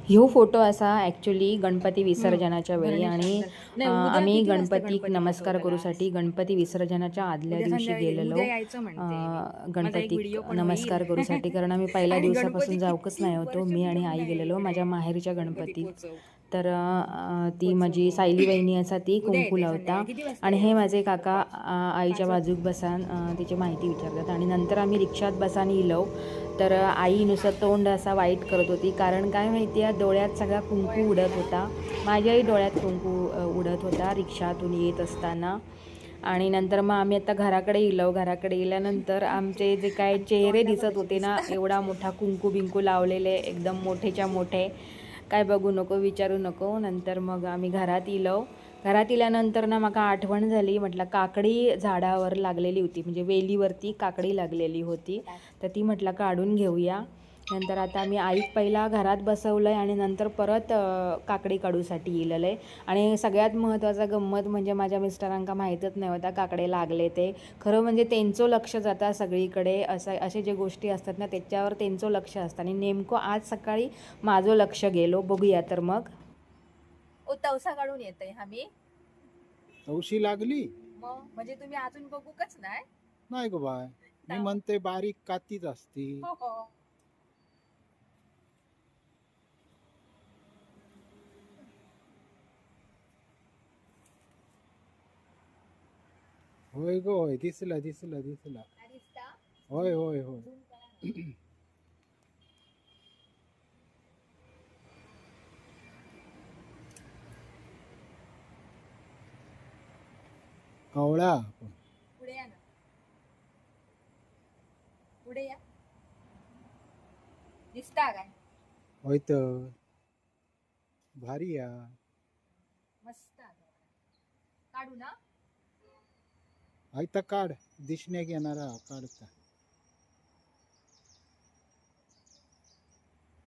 ह्यो फोटो असा ॲक्च्युली गणपती विसर्जनाच्या वेळी आणि आम्ही गणपतीक नमस्कार करूसाठी गणपती विसर्जनाच्या आदल्या दिवशी गेलेलो गणपतीक नमस्कार करूसाठी कारण आम्ही पहिल्या दिवसापासून जाऊकच नाही होतो. मी आणि आई गेलेलो माझ्या माहेरच्या गणपतीत. तर ती माझी सायली वहिनी असा ती कुंकू लावता आणि हे माझे काका आईच्या बाजूक बसान तिची माहिती विचारतात आणि नंतर आम्ही रिक्षात बसान इलो. तर आई नुसतं तोंड असा वाईट करत होती कारण काय माहिती आहे डोळ्यात सगळा कुंकू उडत होता. माझ्याही डोळ्यात कुंकू उडत होता रिक्षातून येत असताना. आणि नंतर मग आम्ही आता घराकडे इलो. घराकडे गेल्यानंतर आमचे जे काय चेहरे दिसत होते ना एवढा मोठा कुंकू बिंकू लावलेले एकदम मोठेच्या मोठे काय बघू नको विचारू नको. नंतर मग आम्ही घरात इलो. घरात इल्यानंतर ना मला आठवण झाली म्हटलं काकडी झाडावर लागलेली होती म्हणजे वेलीवरती काकडी लागलेली होती तर ती म्हटलं काढून घेऊया. नंतर आता आम्ही आईक पहिला घरात बसवलं आहे आणि नंतर परत काकडी काढूसाठी इलेलं आहे. आणि सगळ्यात महत्त्वाचा गंमत म्हणजे माझ्या मिस्टरांका माहीतच नाही होता काकडे लागले ते. खरं म्हणजे त्यांचं लक्ष जातं सगळीकडे असे जे गोष्टी असतात ना त्याच्यावर त्यांचं लक्ष असतं आणि नेमकं आज सकाळी माझं लक्ष गेलो. बघूया तर मग तवसा काढून येतय आम्ही तवशी लागली मग म्हणजे तुम्ही अजून बघूकच नाही नाही गो बाय. मी म्हणते बारीक कातीच असती. होय गो होय दिसला दिसला दिसला. होय होय होय. कवळा पुढे या ना पुढे या दिसता काय होय तर भारी या. मस्त काढू ना आयता काढ दिसण्याक येणारा काढता.